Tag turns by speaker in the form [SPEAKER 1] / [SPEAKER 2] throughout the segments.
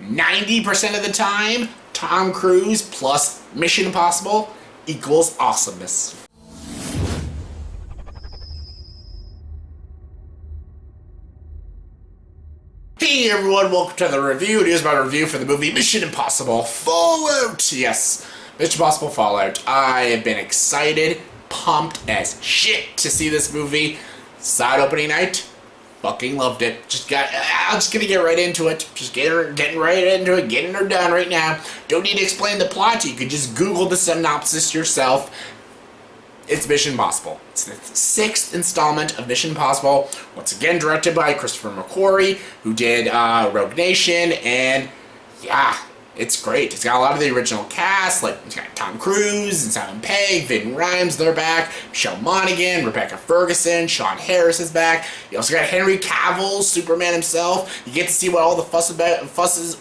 [SPEAKER 1] 90% of the time, Tom Cruise plus Mission Impossible equals awesomeness. Hey everyone, welcome to the review. It is my review for the movie Mission Impossible Fallout. Yes, Mission Impossible Fallout. I have been excited, pumped as shit to see this movie. Side opening night, fucking loved it. I'm just gonna get right into it. Just getting right into it, getting her done right now. Don't need to explain the plot. You could just Google the synopsis yourself. It's Mission Impossible. It's the 6th installment of Mission Impossible. Once again, directed by Christopher McQuarrie, who did Rogue Nation, and yeah, it's great. It's got a lot of the original cast, like it's got Tom Cruise and Simon Pegg, Ving, Rhames, they're back, Michelle Monaghan, Rebecca Ferguson, Sean Harris is back. You also got Henry Cavill, Superman himself. You get to see what all the fuss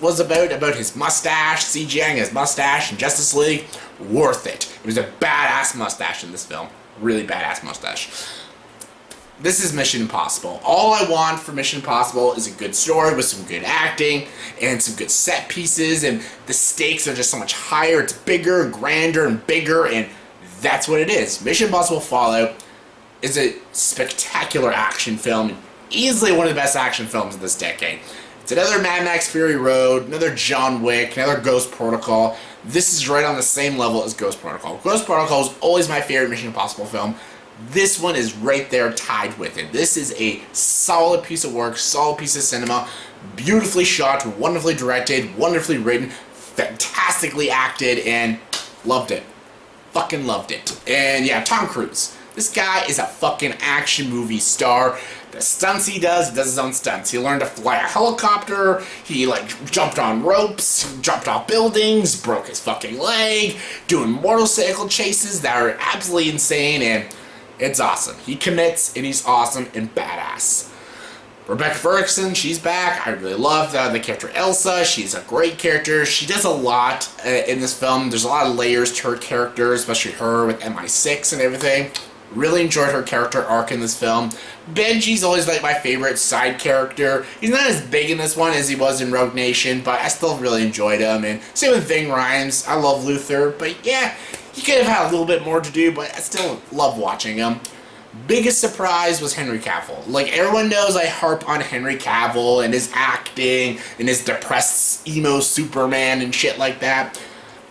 [SPEAKER 1] was about his mustache, CGIing his mustache in Justice League. Worth it. It was a badass mustache in this film. Really badass mustache. This is Mission Impossible. All I want for Mission Impossible is a good story with some good acting and some good set pieces, and the stakes are just so much higher. It's bigger, grander, and bigger, and that's what it is. Mission Impossible Fallout is a spectacular action film, and easily one of the best action films of this decade. It's another Mad Max Fury Road, another John Wick, another Ghost Protocol. This is right on the same level as Ghost Protocol. Ghost Protocol is always my favorite Mission Impossible film. This one is right there tied with it. This is a solid piece of work, solid piece of cinema, beautifully shot, wonderfully directed, wonderfully written, fantastically acted, and loved it. Fucking loved it. And yeah, Tom Cruise. This guy is a fucking action movie star. The stunts he does his own stunts. He learned to fly a helicopter, he jumped on ropes, jumped off buildings, broke his fucking leg, doing motorcycle chases that are absolutely insane, and it's awesome. He commits, and he's awesome and badass. Rebecca Ferguson, she's back. I really love the character Elsa. She's a great character. She does a lot in this film. There's a lot of layers to her character, especially her with MI6 and everything. Really enjoyed her character arc in this film. Benji's always like my favorite side character. He's not as big in this one as he was in Rogue Nation, but I still really enjoyed him. And same with Ving Rhames. I love Luther, but yeah, he could have had a little bit more to do, but I still love watching him. Biggest surprise was Henry Cavill. Like, everyone knows I harp on Henry Cavill and his acting and his depressed emo Superman and shit like that.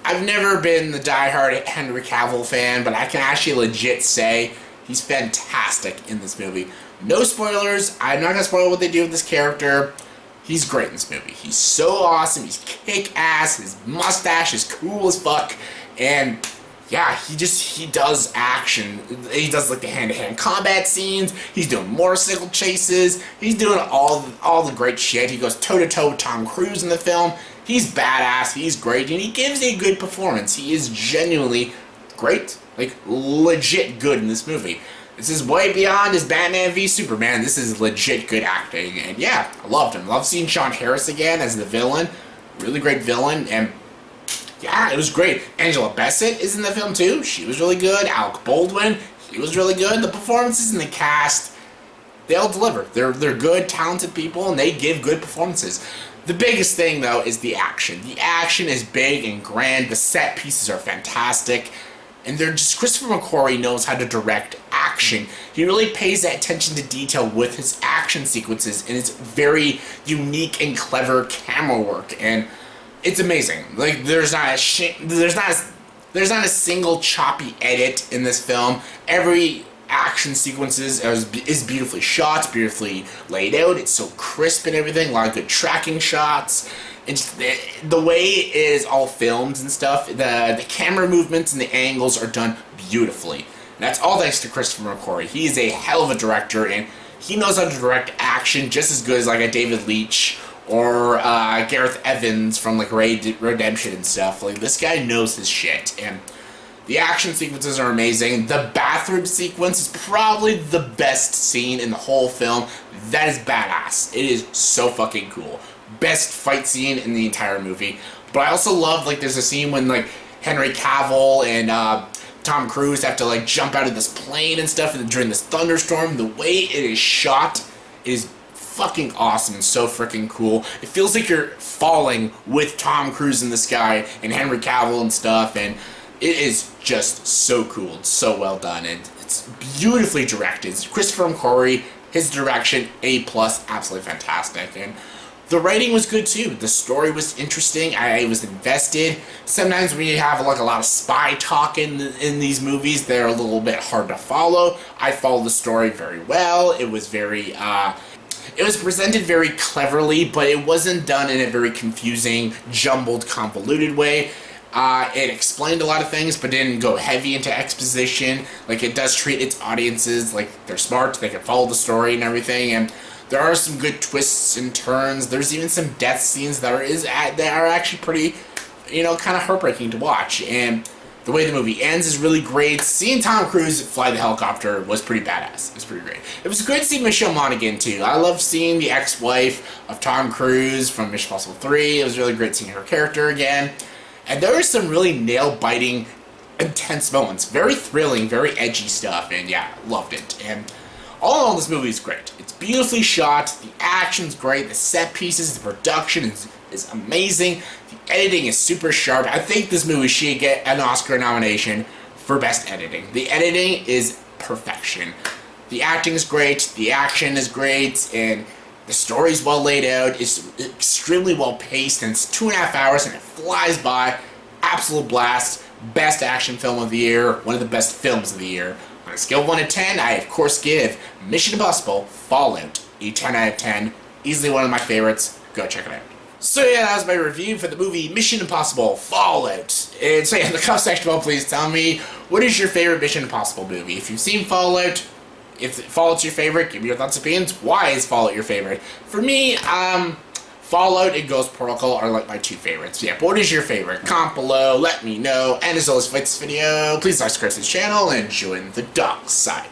[SPEAKER 1] I've never been the diehard Henry Cavill fan, but I can actually legit say he's fantastic in this movie. No spoilers. I'm not going to spoil what they do with this character. He's great in this movie. He's so awesome. He's kick-ass. His mustache is cool as fuck. And yeah, he does action. He does like the hand-to-hand combat scenes. He's doing motorcycle chases. He's doing all the great shit. He goes toe-to-toe with Tom Cruise in the film. He's badass, he's great, and he gives a good performance. He is genuinely great, like legit good in this movie. This is way beyond his Batman v Superman. This is legit good acting, and yeah, I loved him. Love seeing Sean Harris again as the villain. Really great villain, and yeah, it was great. Angela Bassett is in the film too. She was really good. Alec Baldwin, he was really good. The performances in the cast, they all deliver. They're good, talented people, and they give good performances. The biggest thing, though, is the action. The action is big and grand. The set pieces are fantastic. And Christopher McQuarrie knows how to direct action. He really pays that attention to detail with his action sequences, and it's very unique and clever camera work. And it's amazing. Like, there's not a single choppy edit in this film. Every action sequences is beautifully shot, beautifully laid out. It's so crisp and everything. A lot of good tracking shots. And just the way it is all filmed and stuff, the camera movements and the angles are done beautifully. And that's all thanks to Christopher McQuarrie. He is a hell of a director, and he knows how to direct action just as good as like a David Leitch or Gareth Evans from like Redemption and stuff. Like, this guy knows his shit, and the action sequences are amazing. The bathroom sequence is probably the best scene in the whole film. That is badass. It is so fucking cool. Best fight scene in the entire movie. But I also love, like, there's a scene when, like, Henry Cavill and Tom Cruise have to, like, jump out of this plane and stuff during this thunderstorm. The way it is shot is fucking awesome and so freaking cool. It feels like you're falling with Tom Cruise in the sky and Henry Cavill and stuff, and it is just so cool. It's so well done, and it's beautifully directed. Christopher McQuarrie, his direction, A+, absolutely fantastic. And the writing was good too. The story was interesting. I was invested. Sometimes when you have like a lot of spy talk in these movies, they're a little bit hard to follow. I followed the story very well. It was very, it was presented very cleverly, but it wasn't done in a very confusing, jumbled, convoluted way. It explained a lot of things, but didn't go heavy into exposition. Like, it does treat its audiences like they're smart, they can follow the story and everything, and there are some good twists and turns. There's even some death scenes that are actually pretty, you know, kind of heartbreaking to watch. And the way the movie ends is really great. Seeing Tom Cruise fly the helicopter was pretty badass. It was pretty great. It was great to see Michelle Monaghan too. I love seeing the ex-wife of Tom Cruise from Mission Impossible 3. It was really great seeing her character again. And there were some really nail-biting, intense moments. Very thrilling, very edgy stuff, and yeah, loved it. And all in all, this movie is great. It's beautifully shot, the action's great, the set pieces, the production is amazing, the editing is super sharp. I think this movie should get an Oscar nomination for Best Editing. The editing is perfection. The acting is great, the action is great, and the story's well laid out, it's extremely well paced, and it's 2.5 hours and it flies by. Absolute blast. Best action film of the year, one of the best films of the year. On a scale of 1 to 10, I of course give Mission Impossible Fallout a 10 out of 10. Easily one of my favorites. Go check it out. So yeah, that was my review for the movie Mission Impossible Fallout. And so yeah, in the comment section below, please tell me, what is your favorite Mission Impossible movie? If you've seen Fallout, if Fallout's your favorite, give me your thoughts and opinions. Why is Fallout your favorite? For me, Fallout and Ghost Protocol are like my two favorites. Yeah, but what is your favorite? Comment below, let me know. And as always, if you like this video, please subscribe to the channel and join the dark side.